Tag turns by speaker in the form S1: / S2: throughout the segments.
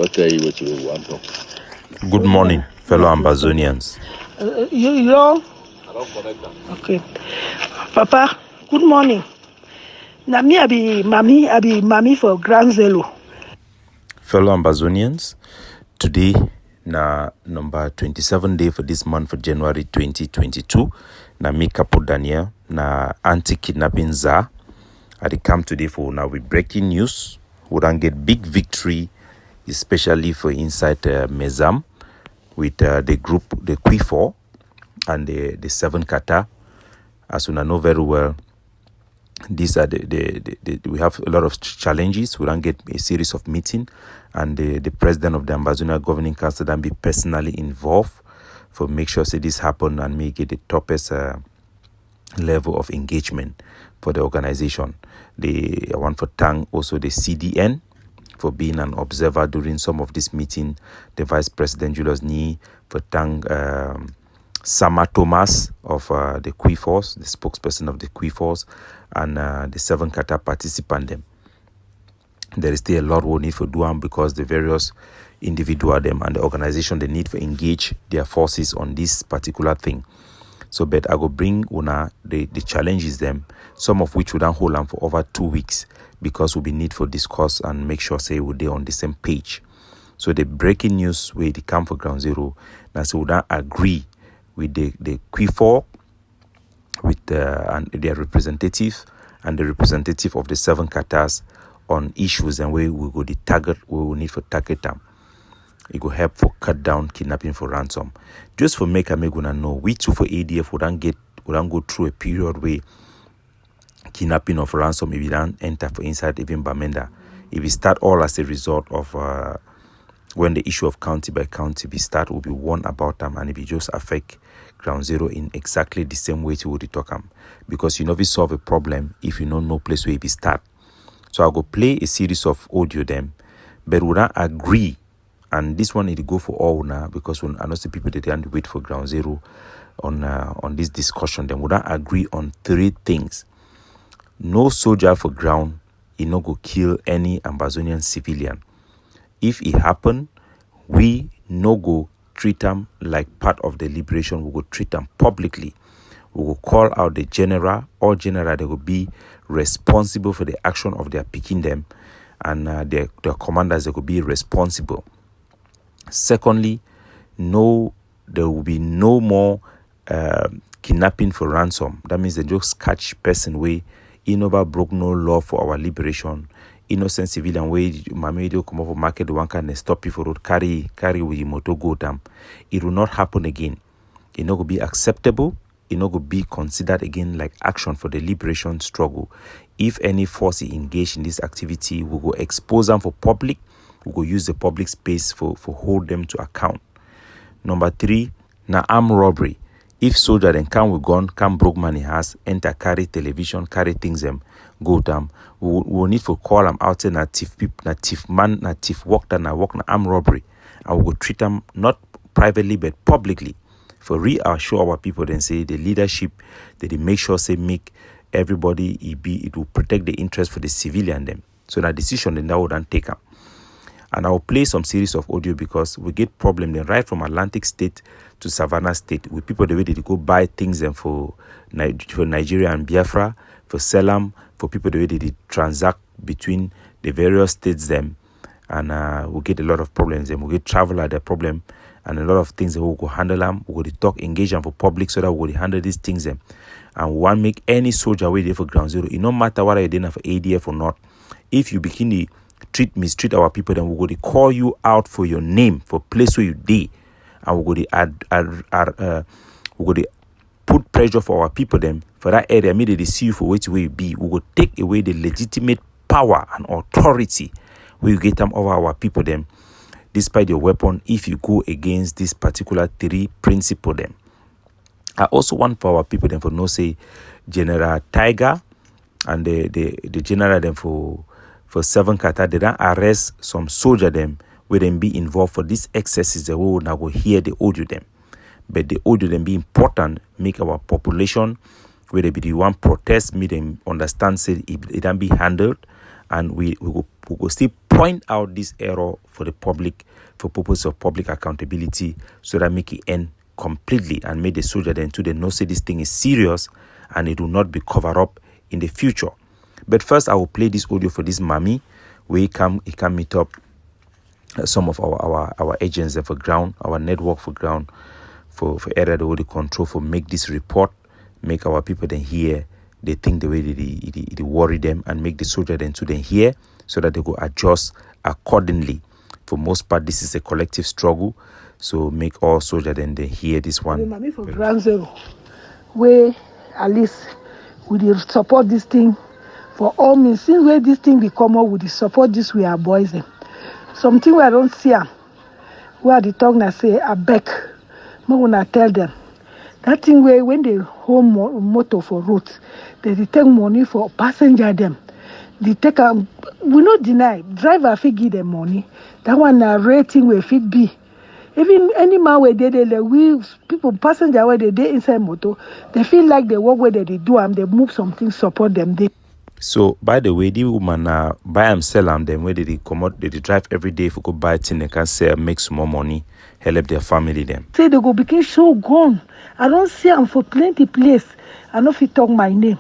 S1: What you want.
S2: Good morning, fellow Ambazonians.
S3: You? Okay. Papa, good morning. Na me I be mommy for Grand Zelo.
S2: Fellow Ambazonians, today na number 27 day for this month for January 2022. Na me Capo Daniel na Anti-Kidnapping Szar. I come today for now with breaking news. We don't get big victory, especially for inside Mezam with the group, the KwiFo and the 7 kata. As you know very well, these are we have a lot of challenges. We don't get a series of meeting, and the president of the Ambazonia governing council then be personally involved for make sure say this happen and make it the toppest level of engagement for the organization. I want to thank also the CDN for being an observer during some of this meeting. The Vice President Julius Ni for thank Sama Thomas of the KwiFo, the spokesperson of the KwiFo, and the 7 kata participant them. There is still a lot we need for do because the various individual them and the organization they need to engage their forces on this particular thing. So, but I go bring una the challenges them, some of which we don't hold on for over 2 weeks because we be need for discuss and make sure say we on the same page. So the breaking news where they come for Ground Zero, now so we don't agree with the KwiFo, with and their representative and the representative of the 7 katas on issues and where we go the target where we need for target them. It will help for cut down kidnapping for ransom. Just for make gonna know, we too for ADF we don't go through a period where kidnapping of ransom if you don't enter for inside even Bamenda. If we start all as a result of when the issue of county by county we start, will be warned about them, and if it just affect Ground Zero in exactly the same way to what you talk them. Because you know we solve a problem if you know no place where we start. So I'll go play a series of audio them, but we don't agree. And this one need to go for all now because when I know the people that they wait for Ground Zero on this discussion, then we don't agree on 3 things. No soldier for ground, he no go kill any Ambazonian civilian. If it happen, we no go treat them like part of the liberation. We go treat them publicly. We will call out the general or general that will be responsible for the action of their picking them, and their commanders that will be responsible. Secondly, there will be no more kidnapping for ransom. That means they just catch person way never broke no law for our liberation. Innocent civilian way Mamedio come over market one can stop you for road carry with motor go down. It will not happen again. It not go be acceptable. It not go be considered again like action for the liberation struggle. If any force is engaged in this activity, we will expose them for public. We will use the public space for hold them to account. Number 3, na armed robbery. If soldier then come with gun, come broke money house, enter carry television, carry things them, go down. We will need to call them out na thief people, na thief man, na thief work na armed robbery. And we will treat them not privately but publicly. For reassure our people then say the leadership that they make sure say make everybody it will protect the interest for the civilian them. So that decision then that would then take them. And I'll play some series of audio because we get problem then right from Atlantic State to Savannah State with people the way they go buy things and for Nigeria and Biafra, for Selam, for people the way they transact between the various states them, and we get a lot of problems and we get travel at the problem and a lot of things that we go handle them, we go talk, engage them for public so that we go handle these things them. And we want make any soldier way there for Ground Zero. It no matter what I did for ADF or not, if you begin to mistreat our people, then we're going to call you out for your name, for place where you did, and we're going to we're going to put pressure for our people them for that area. Immediately see you for where you be. We will take away the legitimate power and authority we get them over our people them, despite your weapon. If you go against this particular 3 principle them, I also want for our people them for no say General Tiger and the general them for 7 kata, they don't arrest some soldier them where them be involved for these excesses. They will now go hear the audio them, but the audio them be important. Make our population where they be the one protest, make them understand say it don't be handled, and we will still point out this error for the public, for purpose of public accountability, so that make it end completely and make the soldier then to they know say this thing is serious and it will not be covered up in the future. But first, I will play this audio for this mommy where he can meet up some of our agents for ground, our network for ground, for area the control, for make this report, make our people then hear, they think the way they worry them, and make the soldier then to then hear, so that they go adjust accordingly. For most part, this is a collective struggle, so make all soldiers then they hear this one.
S3: Mommy for ground zero, where at least we will support this thing for all means. Since where this thing will come up, we will support this with our boys. Something where I don't see them, where the talk na say, I beg, when I tell them, that thing where when they hold motor for roads, they take money for passenger them. They take we not deny, driver fit give them money. That one rating where fit be. Even any man where we people passenger where they inside motor, they feel like they work where they do and they move something, support them.
S2: So, by the way, the woman buy and sell them where they come out, they drive every day for go buy thing, they can sell, make some more money, help their family them.
S3: Say they go become so gone. I don't see them for plenty place. I know if you talk my name.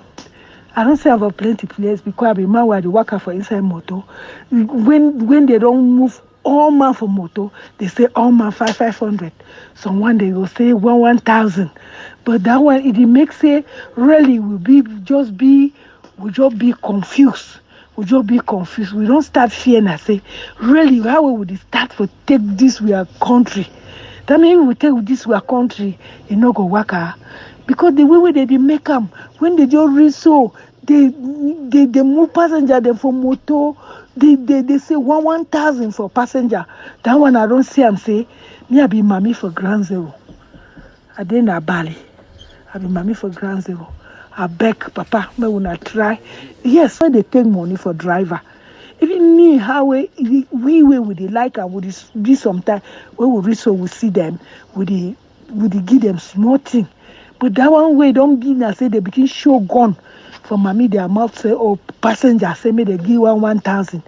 S3: I don't say them for plenty place because I be man where they work for inside motor. When they don't move all man for motor, they say all man 500. Someone they will say 1,000. But that one it makes it really we just be confused. We just be confused. We don't start fearing and say, really, how would we start to take this with our country? That means we take this with our country, it not go work. Because the way they make them, when they just reach so, they move passenger them for motor, they say 1,000 for passenger. That one I don't see them say, me I be mommy for ground zero. I didn't a Bali. I be mommy for ground zero. I beg, Papa, me wanna try. Yes, when they take money for driver. Even me, how we would like and would be sometime when we reach so we see them, would give them small thing. But that one way don't be na say they begin show gun for mommy their mouth say, oh passenger say me they give 1,000.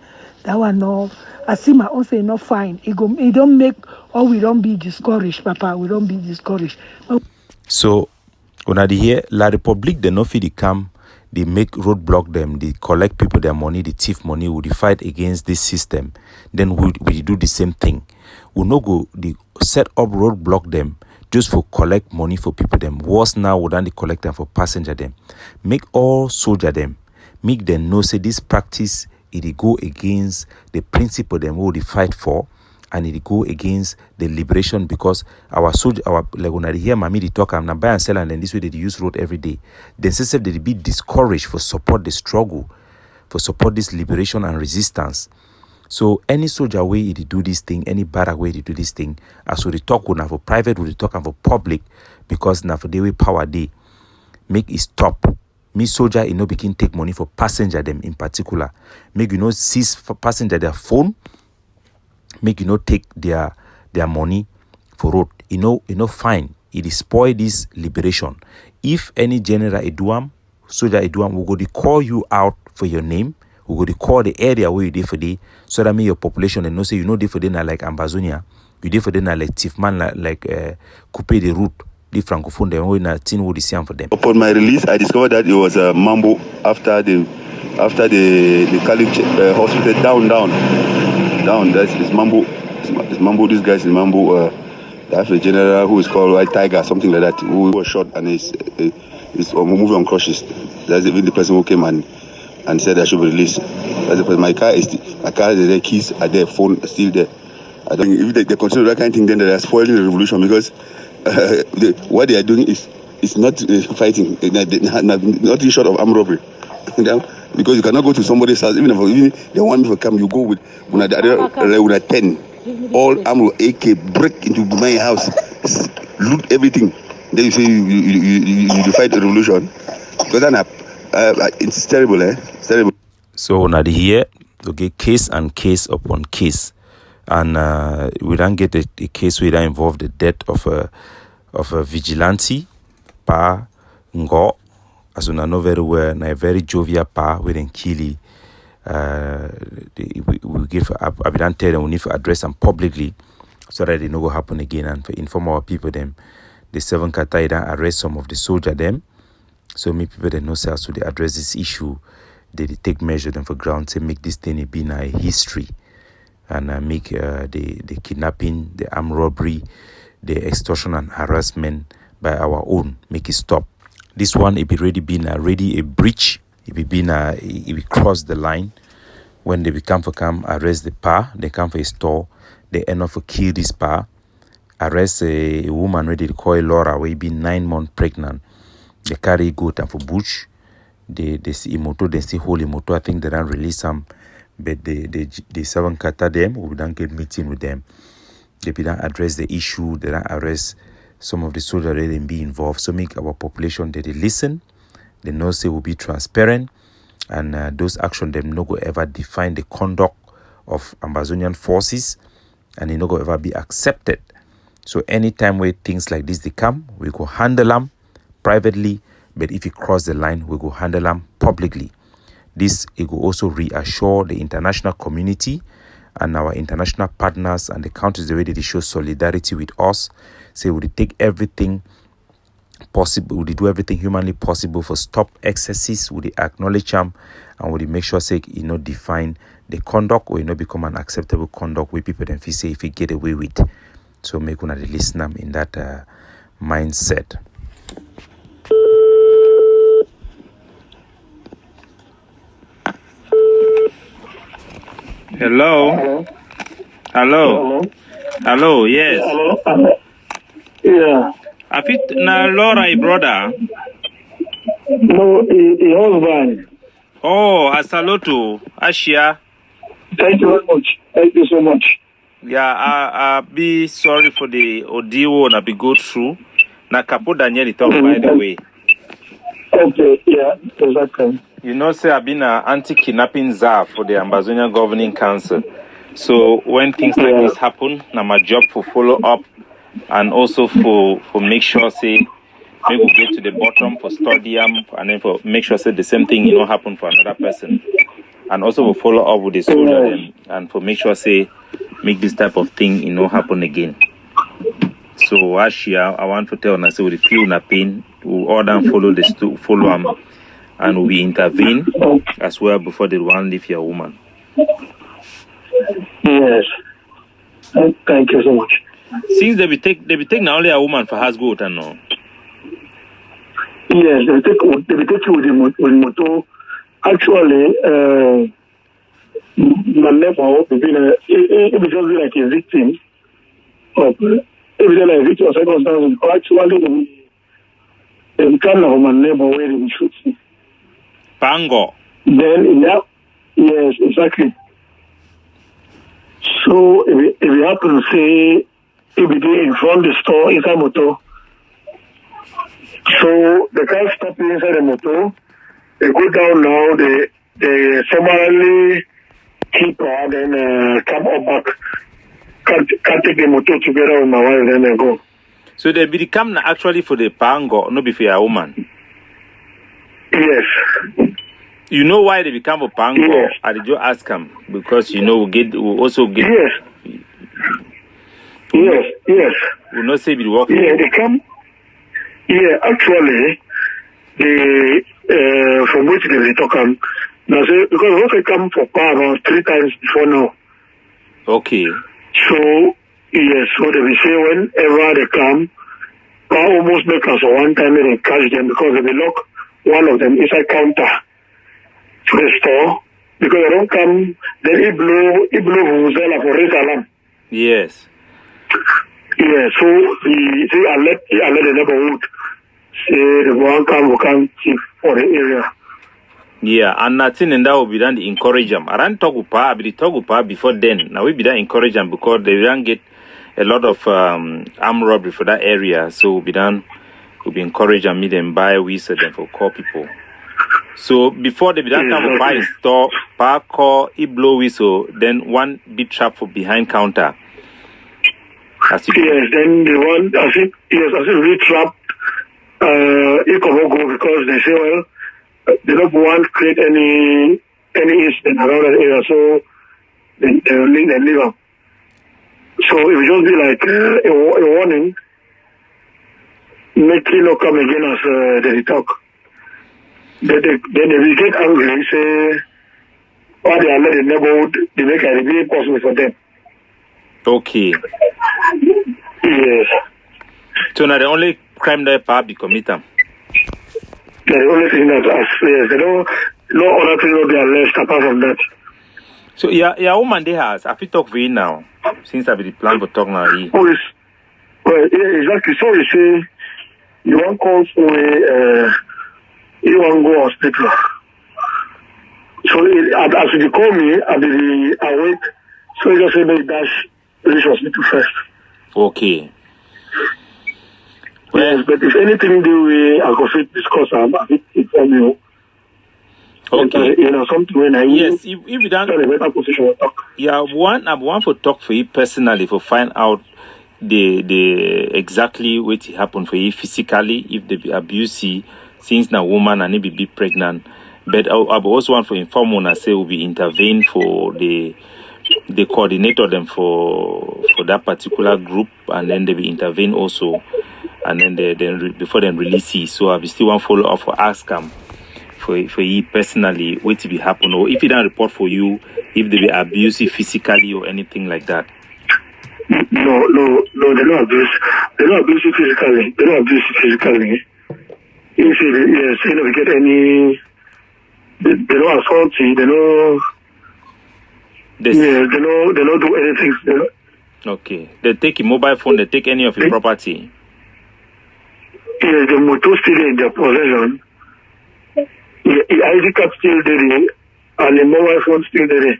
S3: That one no. I see my own say not fine. It don't make or we don't be discouraged, Papa. We don't be discouraged.
S2: So when I hear La Republique, they no fit come, they make roadblock them, they collect people their money, they thief money, we fight against this system. Then we do the same thing. We no go they set up roadblock them just for collect money for people them. Worse now, we don't collect them for passenger them. Make all soldier them, make them know say this practice it go against the principle them what they fight for. And it go against the liberation, because our soldier, like when I hear mommy they talk, I'm not buy and sell, and then this way they use road every day. Then say they be discouraged for support the struggle, for support this liberation and resistance. So any soldier way they do this thing, any barrack way they do this thing, as we talk now for private, we talk for public, because now for the way power they make it stop. Me soldier, begin take money for passenger them in particular. Make seize for passenger their phone. Make take their money for road. Fine. It is spoil this liberation. If any general Eduam, soldier Eduam, will go to call you out for your name, will go to call the area where you did for day, so that mean your population and say day for day like Ambazonia, you did for day like Tifman like coupe the route, the francophone them when a tin would see for them.
S1: Upon my release, I discovered that it was a mambo after the Caliph hospital down. That's Mambo. It's Mambo. This guy's in Mambo. They have a general who is called White Tiger, something like that, who was shot and is moving on crutches. That's even the person who came and said I should be released. That's the person. My car is the keys are there, phone is still there. I don't. If they consider that kind of thing, then they are spoiling the revolution, because what they are doing is not fighting. Not short of armed robbery. Because you cannot go to somebody's house, even if they want me to come, you go with 10. All arm AK, break into my house, loot everything. Then you say you fight the revolution. Because it's terrible, It's terrible.
S2: So now here, okay, case and case upon case. And we don't get a case where that involve the death of a vigilante, Ngo. As we know very well, na a very jovial pa with kill we give I don't tell them we need to address them publicly so that it no go happen again, and for inform our people them the 7 Qatar then arrest some of the soldier them, so many people they know say as to they address this issue, they take measure them for ground to make this thing be a history, and make the kidnapping, the armed robbery, the extortion and harassment by our own, make it stop. This one it be already been already a breach. It be been it be cross the line. When they become for come arrest the pa, they come for a store, they end up for kill this pa, arrest a woman ready to call Laura, we be 9 months pregnant. They carry goat and for bush. They see motor, they see holy motor. I think they don't release some, but the 7 Qatar them, we don't get meeting with them. They don't address the issue, they don't arrest some of the soldiers that didn't be involved. So make our population they listen, they know say will be transparent, and those actions them no go ever define the conduct of Ambazonian forces, and they no go ever be accepted. So anytime where things like this they come, we go handle them privately, but if you cross the line, we go handle them publicly. This it will also reassure the international community and our international partners and the countries the way they show solidarity with us. Say we take everything possible, we do everything humanly possible for stop excesses, we acknowledge them, and we make sure say you know define the conduct or you know become an acceptable conduct where people then feel say if you get away with. So make una listen them in that mindset.
S4: Hello. Hello. Yes.
S5: Hello. Yeah.
S4: I fit na Laura, a brother.
S5: No, a husband.
S4: Oh, Asaloto, Ashia.
S5: Thank you very much. Thank you so much.
S4: Yeah, I be sorry for the audio and I be go through. Na Capo Daniel talk by the way.
S5: Okay, yeah, exactly.
S4: You know, say I've been an Anti-Kidnapping Szar for the Ambazonia Governing Council. So when things like this happen, now my job for follow up and also for make sure say we will get to the bottom for study and then for make sure say the same thing you know happen for another person, and also we'll follow up with the soldier and for make sure say make this type of thing you know happen again. So Ashia, I want to tell you, say with the feel na pain, we order and follow the follow them, and we intervene as well before the one leave your woman.
S5: Yes. Thank you so much.
S4: Since they be take now only a woman for has goat and no.
S5: Yes, they take you with the motor. Actually, my neighbor it was just like a victim of like a victim of circumstances. Actually, they become of my neighbor where they shoot me.
S4: Pango.
S5: Then yes, exactly. So if it happens, say if it in front of the store inside motor, so they can't stop inside the motor. They go down now. They summarily keep her, then come up back. Can't take the motor together with my wife, then they go.
S4: So they become actually for the pango, not be for a woman.
S5: Yes.
S4: You know why they become a pango?
S5: Yes.
S4: I did you ask them? Because you know we also get.
S5: Yes. Yes.
S4: We not say be working.
S5: Yeah, they come. Yeah, actually, from which they talk now say because once they come for power around 3 times before now.
S4: Okay.
S5: So yes, so they will say whenever they come, power almost make us one time and they catch them because they will lock one of them inside counter to the store because they don't come. Then it blow vuvuzela for raise alarm.
S4: Yes.
S5: Yeah, so I let the neighborhood say the one will come chief for the area.
S4: Yeah, and nothing in that will be done to encourage them. I ran talk with pa, but talk with pa before then. Now we be done encourage them because they don't get a lot of armed robbery for that area. So we'll be encourage and meet them buy we said them for call people. So before they be done come buy a store, pa call it blow whistle, then one big trap for behind counter.
S5: Yes, then the one I think we trapped it can go because they say well they don't want to create any any incident around that area, so they leave them. So it will just be like a warning, make you not come again as they talk. Then they will get angry, say, or they are let the neighborhood, they make it really possible for them.
S4: Okay.
S5: Yes.
S4: So now the only crime that perhaps be committed.
S5: The only thing that yes, they don't, no other thing will be alleged apart from that.
S4: So yeah, woman they has. I feel talk for you now. Since I be the plan for talk now.
S5: Oh, yes. Well, yeah, exactly. So you say you want call for you want go hospital. So as you call me, I'll be awake. So you just say make dash reach hospital first.
S4: Okay.
S5: Well, yes, but if anything do we I go fit discuss I fit inform you.
S4: Okay.
S5: You know something when I
S4: yes, if you don't
S5: a better position to talk.
S4: Yeah, I want to talk for you personally for find out the exactly what happened for you physically if they be abusey since now woman and be pregnant. But I also want to inform when I say will be intervene for the coordinator them for that particular group, and then they will intervene also, and then before them release it. So I still want follow up for ask them for you personally what to be happen, or if it don't report for you if they be abusive physically or anything like that.
S5: No, they don't abuse. They don't abuse you physically. They don't abuse you physically. If you know, we get any, they don't assault you. They don't. Yes, they don't do anything. You know?
S4: Okay. They take your mobile phone. They take any of your property.
S5: Yes, the motor still in their possession. The ID card still there, and the mobile phone still there.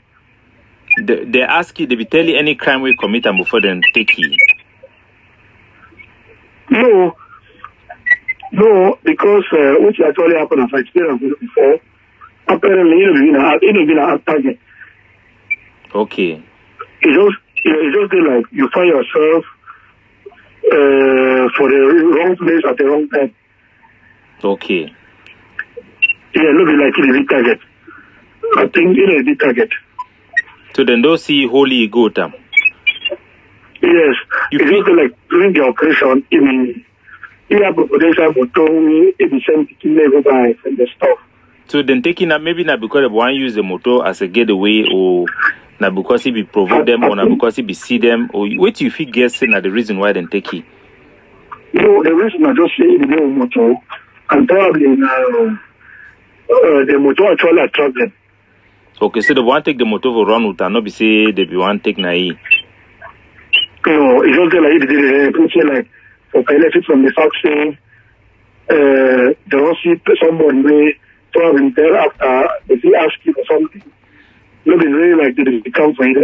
S4: They ask you, they be tell you any crime we commit and before then take you.
S5: No, because which actually happened as I experienced before. Apparently, you been a target.
S4: Okay.
S5: It's just like you find yourself for the wrong place at the wrong time.
S4: Okay.
S5: Yeah, look like it's a big target. I think it's a big target.
S4: So then don't see holy goat.
S5: Yes. It's just like during the operation, you have a potential motor, it be sent to level by from the stuff.
S4: So then taking that maybe not because they want to use the motor as a getaway, or not because he be provoke them, or not because he be see them, or what you feel guessing that the reason why they take it?
S5: No, the reason I just say the motor, and probably the motor actually attract them.
S4: Okay, so they want to take the motor for run with and not be say they be want to take na.
S5: No, it's just like it like for benefit from the fact saying they don't see someone may probably there after they ask you for something. Not really like they come for it,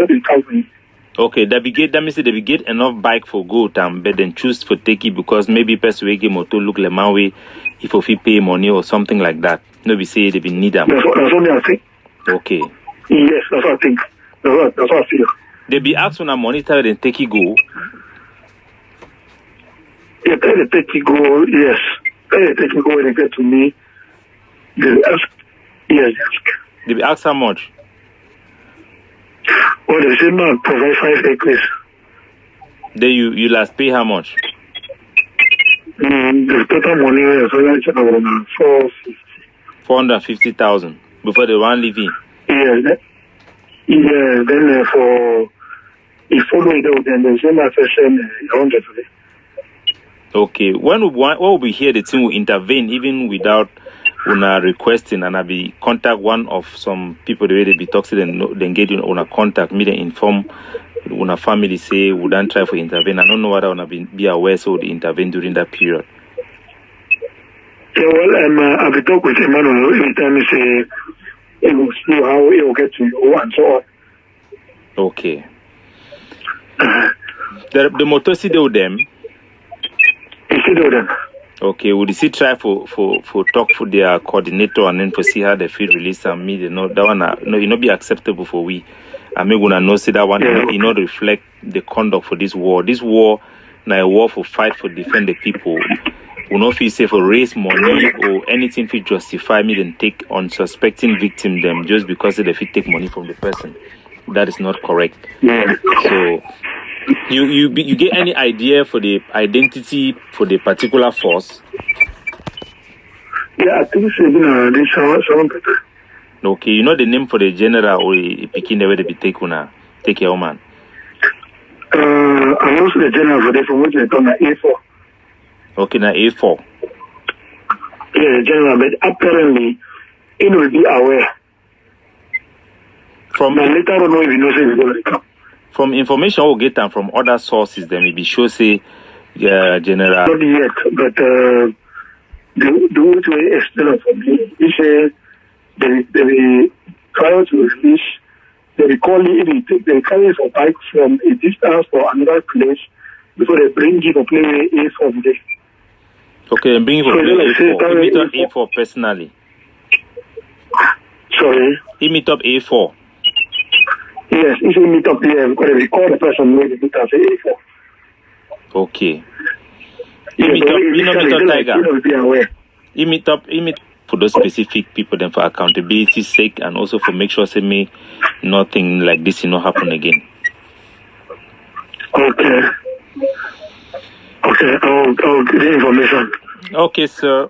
S4: Okay, that means they be get enough bike for go time, but then choose for take it because maybe person will get motor look like my way if he pay money or something like that. No be say they be need them.
S5: That's what I think.
S4: Okay.
S5: Yes, that's what I think. That's what I feel.
S4: They be asked when I monitor and take it go.
S5: Yeah, tell the take it go, yes. Tell the take it go when they get to me. They ask. Yes, ask.
S4: They be asked how much?
S5: Well, they say man provide 5 acres.
S4: Then you last pay how much?
S5: The total money is around
S4: 450,000 before they want leave in.
S5: Then for if follow it, then the same session 100.
S4: Okay, what will be here? The team will intervene even without una requesting, and I be contact one of some people the way they be talking and then get on a contact me, then inform una family say we don't try for intervene. I don't know whether una be aware so they intervene during that period.
S5: Yeah, well, I'll be talking with Emmanuel every time he say he will see how he will get to you and so on.
S4: Okay. The motor see with them.
S5: You see with them.
S4: Okay, would you see try for talk for their coordinator and then for see how they feel release and me they know that one no it not be acceptable for we. I mean gonna know see that one it not reflect the conduct for this war. This war now a war for fight for defend the people. will not feel safe or raise money or anything to justify me then take unsuspecting victim them just because they fit take money from the person. That is not correct.
S5: Yeah.
S4: So you get any idea for the identity for the particular force?
S5: Yeah, I think it's someone better.
S4: Okay, you know the name for the general or the Pekin the way they be take your man.
S5: I'm also the general for the from which they done A4.
S4: Okay, now A4.
S5: Yeah, the general, but apparently he will be aware.
S4: From
S5: later on, if you know, say we're going to come.
S4: From information we'll get them from other sources, then maybe sure say general.
S5: Not yet, but the way external for me, he said they will try to release. They will call it. They carry a bike from a distance or another place before they bring it to play A from there.
S4: Okay, and bring it for play A4. He meet up A4 personally.
S5: Sorry.
S4: He meet up A4.
S5: Yes, he should meet up here because they call the person who meet up A4.
S4: Okay.
S5: Yes,
S4: meet up Tiger.
S5: He
S4: meet up for those specific people then for accountability sake and also for make sure say me nothing like this will not happen again.
S5: Okay. Okay, I'll get the information.
S4: Okay, sir.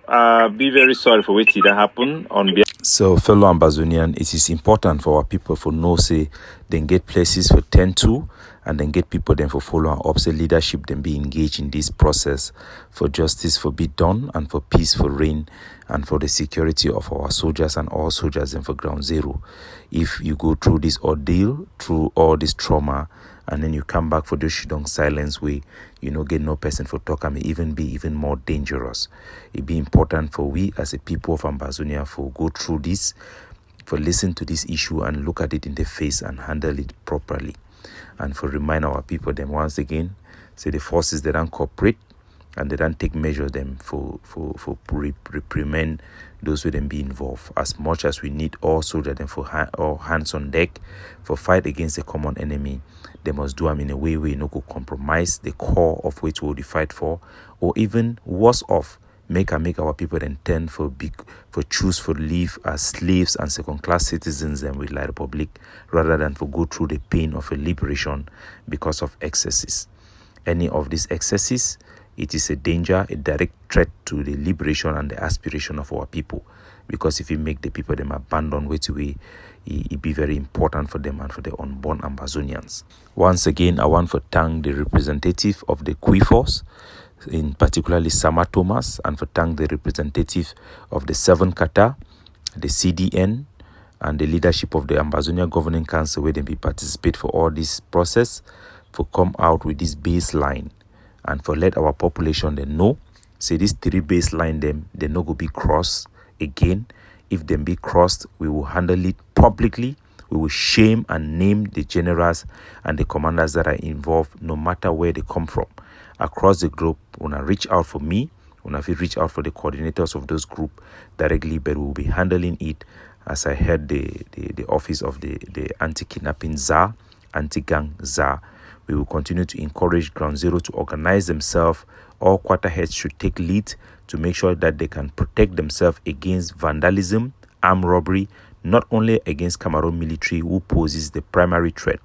S4: Be very sorry for what that happened on behalf.
S2: So, fellow Ambazonian, it is important for our people for know say then get places for tend to and then get people then for follow and up say leadership then be engaged in this process for justice for be done and for peace for reign and for the security of our soldiers and all soldiers and for ground zero. If you go through this ordeal, through all this trauma, and then you come back for the Shidong silence way, you know, get no person for talk and may even be even more dangerous. It be important for we as a people of Ambazonia for go through this, for listen to this issue and look at it in the face and handle it properly. And for remind our people then once again, say the forces they don't cooperate and they don't take measure them for reprimand those who then be involved. As much as we need all soldiers then for all hands on deck for fight against the common enemy, they must do them in a way where you no go compromise the core of which we'll fight for, or even worse off, make our people then turn for choose for live as slaves and second-class citizens then with the Republic, rather than for go through the pain of a liberation because of excesses. Any of these excesses, it is a danger, a direct threat to the liberation and the aspiration of our people. Because if you make the people them abandon which way, it be very important for them and for the unborn Ambazonians. Once again, I want to thank the representative of the KwiFo, in particularly Sama Thomas, and for thank the representative of the 7 Kata, the CDN, and the leadership of the Ambazonia Governing Council where they be participate for all this process, for come out with this baseline and for let our population then know. Say this 3 baseline them, they no go be crossed again. If them be crossed, we will handle it publicly. We will shame and name the generals and the commanders that are involved, no matter where they come from. Across the group, when I reach out for me, when I reach out for the coordinators of those group directly, but we will be handling it as I head the office of the Anti-Kidnapping Szar, Anti-Gang Szar. We will continue to encourage Ground Zero to organize themselves. All quarter heads should take lead to make sure that they can protect themselves against vandalism, armed robbery, not only against Cameroon military who poses the primary threat.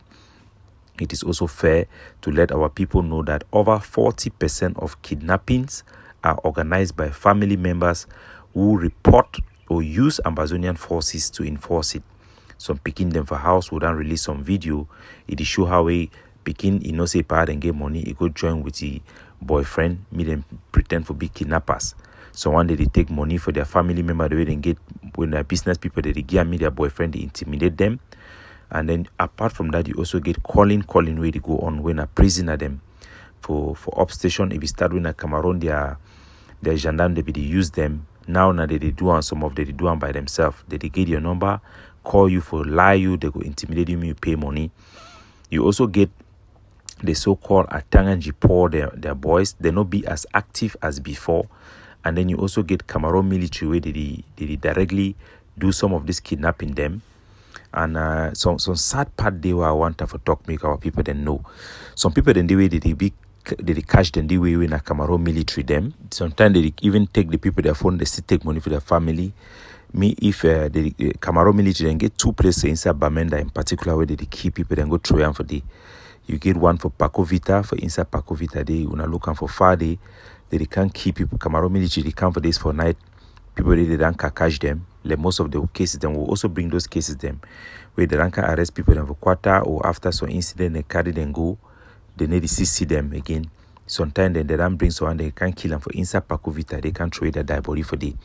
S2: It is also fair to let our people know that over 40% of kidnappings are organized by family members who report or use Ambazonian forces to enforce it. Some picking them for house would then release some video. It is show how a picking, say part and get money, it go join with the boyfriend, me them pretend for big kidnappers. So one day they take money for their family member, the way they get when they're business people, they give me their boyfriend, they intimidate them. And then apart from that, you also get calling where they go on when a prisoner them for upstation. If you start with a Cameroon, their gendarme, they use them. Now they do on some of them, they do on by themselves. They get your number, call you for lie you, they go intimidate you pay money. You also get the so-called Atanganji Poor, their boys, they not be as active as before. And then you also get Cameroon military where they directly do some of this kidnapping them. And some sad part they were I want to talk make our people then know. Some people then the way they be they catch them the way when a Cameroon military them. Sometimes they even take the people their phone, they still take money for their family. Me, if the Cameroon military then get 2 places inside Bamenda in particular where they keep people then go through them for the. You get one for Paco Vita, for inside Paco Vita they when looking for far day, they can't keep people. Cameroon military they come for days for night. People they don't catch them. Like most of the cases then will also bring those cases them where they don't arrest people then for quarter or after some incident they carry them go. They need to see them again. Sometimes then they don't bring someone they can't kill them for inside Paco Vita. They can't throw their body for day.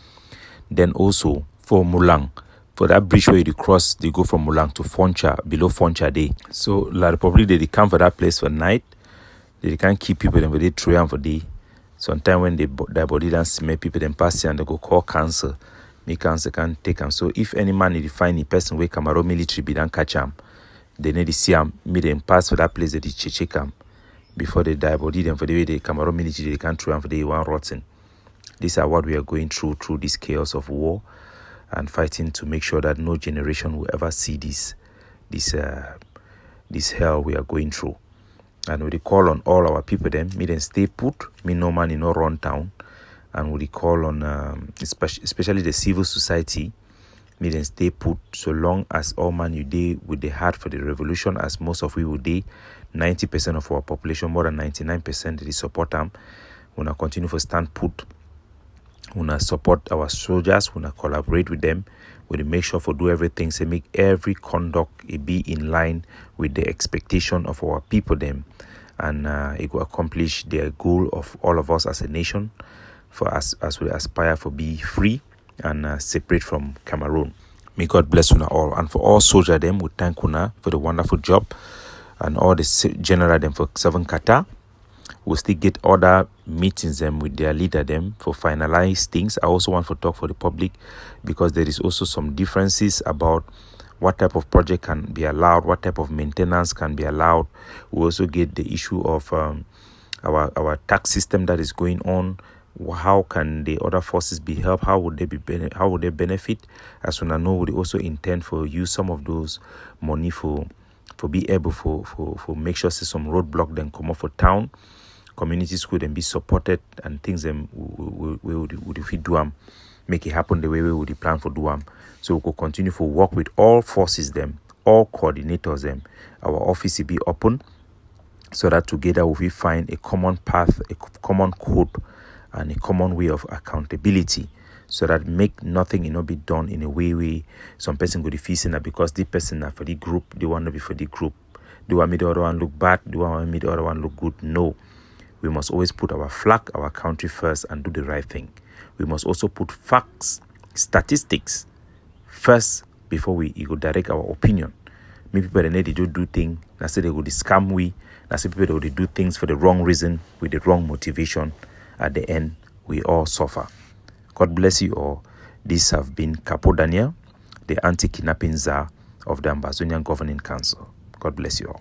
S2: Then also for Mulang, for that bridge where you cross, they go from Mulang to Foncha, below Foncha day. So La Republic they come for that place for night. They can't keep people then for they throw them for day. Sometimes when their body don't smell people then pass and they go call cancer. Make cancer can't take them. So if any man need to find a person where Cameroon military be don't catch them, they need to see them, meet them pass for that place that they check them before they die body them for the way the Cameroon military they can't throw them for the one rotten. These are what we are going through this chaos of war and fighting to make sure that no generation will ever see this hell we are going through. And we call on all our people then, me then stay put, me no money, no run town. And we call on especially the civil society, me then stay put so long as all man you day with the heart for the revolution, as most of we would day, 90% of our population, more than 99% they support them. We will continue to stand put. We will support our soldiers. We will collaborate with them. We will make sure to do everything to make every conduct be in line with the expectation of our people them, and it will accomplish their goal of all of us as a nation, for us as we aspire for be free and separate from Cameroon. May God bless una all, and for all soldiers them, we thank una for the wonderful job, and all the general them for 7 Qatar. We'll still get other meetings them with their leader them for finalize things. I also want to talk for the public because there is also some differences about what type of project can be allowed, what type of maintenance can be allowed. We also get the issue of our tax system that is going on. How can the other forces be helped? How would they benefit? As soon as I know, we also intend for use some of those money for be able for make sure some roadblock then come up for town. Communities could then be supported and things them we would if we do them, make it happen the way we would plan for do them. So we could continue to work with all forces them, all coordinators them. Our office will be open so that together we find a common path, a common code, and a common way of accountability, so that make nothing be done in a way some person go facing that because the person are for the group, they want to be for the group. Do I make the other one look bad? Do I make the other one look good? No. We must always put our flag, our country first and do the right thing. We must also put facts, statistics first before we go direct our opinion. Many people they do things, I say they go scam we, I say people they do things for the wrong reason with the wrong motivation. At the end, we all suffer. God bless you all. These have been Capo Daniel, the Anti-Kidnapping Szar of the Ambazonian Governing Council. God bless you all.